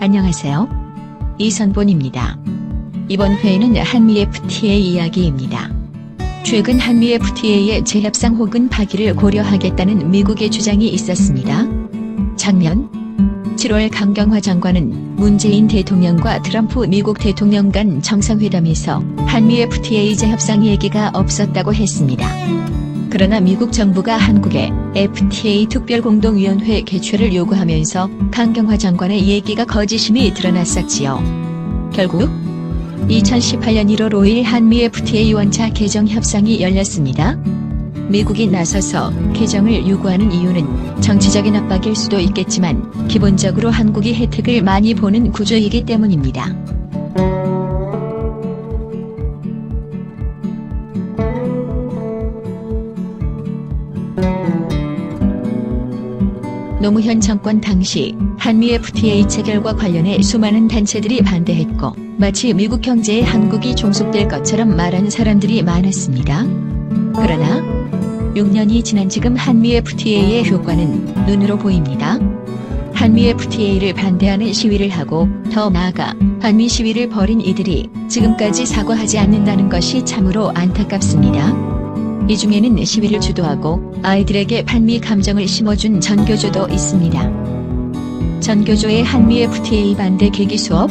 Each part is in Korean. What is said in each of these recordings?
안녕하세요. 이선본입니다. 이번 회에는 한미 FTA 이야기입니다. 최근 한미 FTA의 재협상 혹은 파기를 고려하겠다는 미국의 주장이 있었습니다. 작년 7월 강경화 장관은 문재인 대통령과 트럼프 미국 대통령 간 정상회담에서 한미 FTA 재협상 얘기가 없었다고 했습니다. 그러나 미국 정부가 한국에 FTA 특별공동위원회 개최를 요구하면서 강경화 장관의 얘기가 거짓임이 드러났었지요. 결국 2018년 1월 5일 한미 FTA 원차 개정 협상이 열렸습니다. 미국이 나서서 개정을 요구하는 이유는 정치적인 압박일 수도 있겠지만 기본적으로 한국이 혜택을 많이 보는 구조이기 때문입니다. 노무현 정권 당시 한미 FTA 체결과 관련해 수많은 단체들이 반대했고 마치 미국 경제에 한국이 종속될 것처럼 말하는 사람들이 많았습니다. 그러나 6년이 지난 지금 한미 FTA의 효과는 눈으로 보입니다. 한미 FTA를 반대하는 시위를 하고 더 나아가 반미 시위를 벌인 이들이 지금까지 사과하지 않는다는 것이 참으로 안타깝습니다. 이 중에는 시위를 주도하고 아이들에게 반미 감정을 심어준 전교조도 있습니다. 전교조의 한미 FTA 반대 계기수업?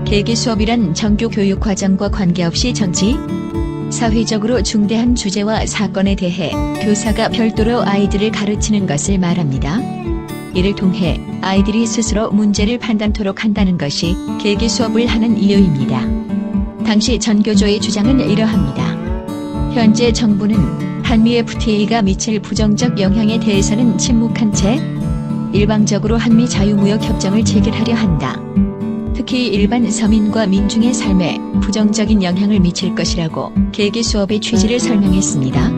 계기수업이란 정규 교육 과정과 관계없이 정치, 사회적으로 중대한 주제와 사건에 대해 교사가 별도로 아이들을 가르치는 것을 말합니다. 이를 통해 아이들이 스스로 문제를 판단토록 한다는 것이 계기수업을 하는 이유입니다. 당시 전교조의 주장은 이러합니다. 현재 정부는 한미 FTA가 미칠 부정적 영향에 대해서는 침묵한 채 일방적으로 한미 자유무역 협정을 체결하려 한다. 특히 일반 서민과 민중의 삶에 부정적인 영향을 미칠 것이라고 계기 수업의 취지를 설명했습니다.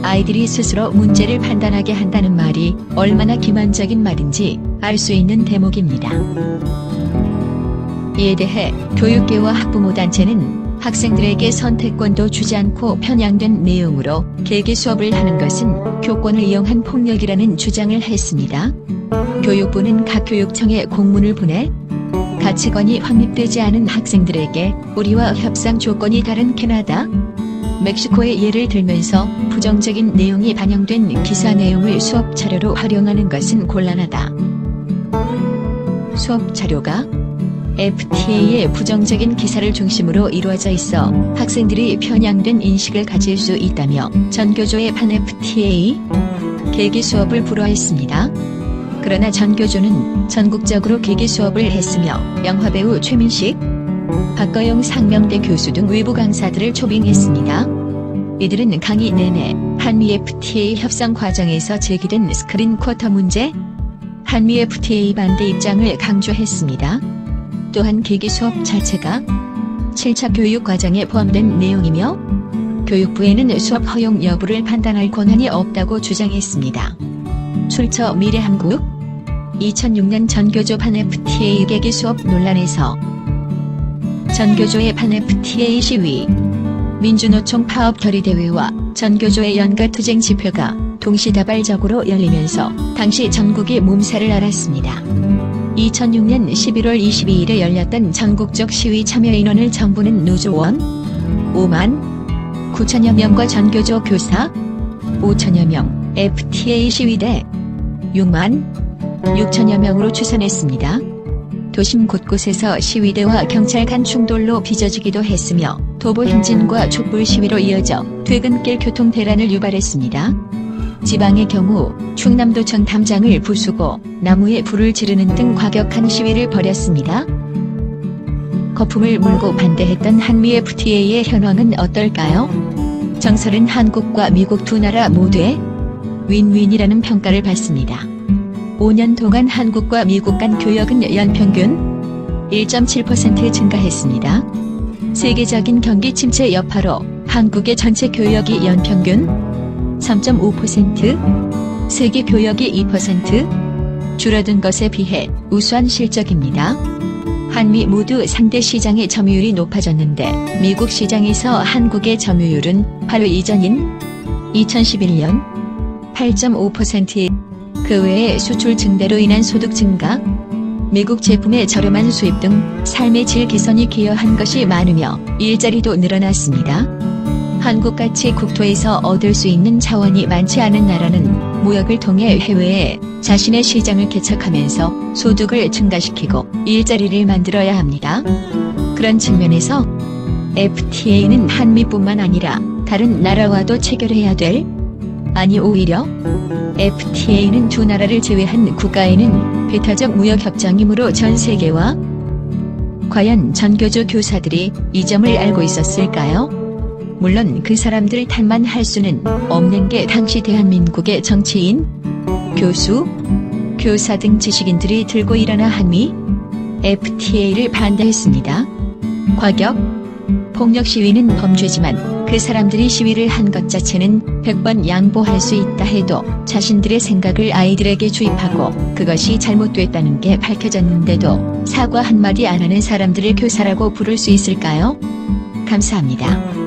아이들이 스스로 문제를 판단하게 한다는 말이 얼마나 기만적인 말인지 알 수 있는 대목입니다. 이에 대해 교육계와 학부모 단체는 학생들에게 선택권도 주지 않고 편향된 내용으로 계기 수업을 하는 것은 교권을 이용한 폭력이라는 주장을 했습니다. 교육부는 각 교육청에 공문을 보내 가치관이 확립되지 않은 학생들에게 우리와 협상 조건이 다른 캐나다, 멕시코의 예를 들면서 부정적인 내용이 반영된 기사 내용을 수업 자료로 활용하는 것은 곤란하다. 수업 자료가 FTA의 부정적인 기사를 중심으로 이루어져 있어 학생들이 편향된 인식을 가질 수 있다며 전교조의 반 FTA 계기 수업을 불허했습니다. 그러나 전교조는 전국적으로 계기 수업을 했으며 영화배우 최민식, 박거영 상명대 교수 등 외부 강사들을 초빙했습니다. 이들은 강의 내내 한미 FTA 협상 과정에서 제기된 스크린 쿼터 문제, 한미 FTA 반대 입장을 강조했습니다. 또한 계기 수업 자체가 7차 교육 과정에 포함된 내용이며 교육부에는 수업 허용 여부를 판단할 권한이 없다고 주장했습니다. 출처 미래한국 2006년 전교조 반 FTA 계기 수업 논란에서 전교조의 반 FTA 시위, 민주노총 파업 결의대회와 전교조의 연가투쟁 집회가 동시다발적으로 열리면서 당시 전국이 몸살을 앓았습니다. 2006년 11월 22일에 열렸던 전국적 시위 참여 인원을 정부는 노조원 5만 9천여 명과 전교조 교사 5천여 명, FTA 시위대 6만 6천여 명으로 추산했습니다. 도심 곳곳에서 시위대와 경찰 간 충돌로 빚어지기도 했으며 도보 행진과 촛불 시위로 이어져 퇴근길 교통 대란을 유발했습니다. 지방의 경우 충남도청 담장을 부수고 나무에 불을 지르는 등 과격한 시위를 벌였습니다. 거품을 물고 반대했던 한미 FTA의 현황은 어떨까요? 정설은 한국과 미국 두 나라 모두의 윈윈이라는 평가를 받습니다. 5년 동안 한국과 미국 간 교역은 연평균 1.7% 증가했습니다. 세계적인 경기 침체 여파로 한국의 전체 교역이 연평균 3.5%, 세계 교역이 2% 줄어든 것에 비해 우수한 실적입니다. 한미 모두 상대 시장의 점유율이 높아졌는데 미국 시장에서 한국의 점유율은 바로 이전인 2011년 8.5%에 그 외에 수출 증대로 인한 소득 증가, 미국 제품의 저렴한 수입 등 삶의 질 개선이 기여한 것이 많으며 일자리도 늘어났습니다. 한국같이 국토에서 얻을 수 있는 자원이 많지 않은 나라는 무역을 통해 해외에 자신의 시장을 개척하면서 소득을 증가시키고 일자리를 만들어야 합니다. 그런 측면에서 FTA는 한미뿐만 아니라 다른 나라와도 체결해야 될, 아니 오히려 FTA는 두 나라를 제외한 국가에는 배타적 무역 협정이므로 전 세계와 과연 전교조 교사들이 이 점을 알고 있었을까요? 물론 그 사람들 탓만 할 수는 없는 게 당시 대한민국의 정치인, 교수, 교사 등 지식인들이 들고 일어나 한미 FTA를 반대했습니다. 과격, 폭력 시위는 범죄지만 그 사람들이 시위를 한 것 자체는 100번 양보할 수 있다 해도 자신들의 생각을 아이들에게 주입하고 그것이 잘못됐다는 게 밝혀졌는데도 사과 한마디 안 하는 사람들을 교사라고 부를 수 있을까요? 감사합니다.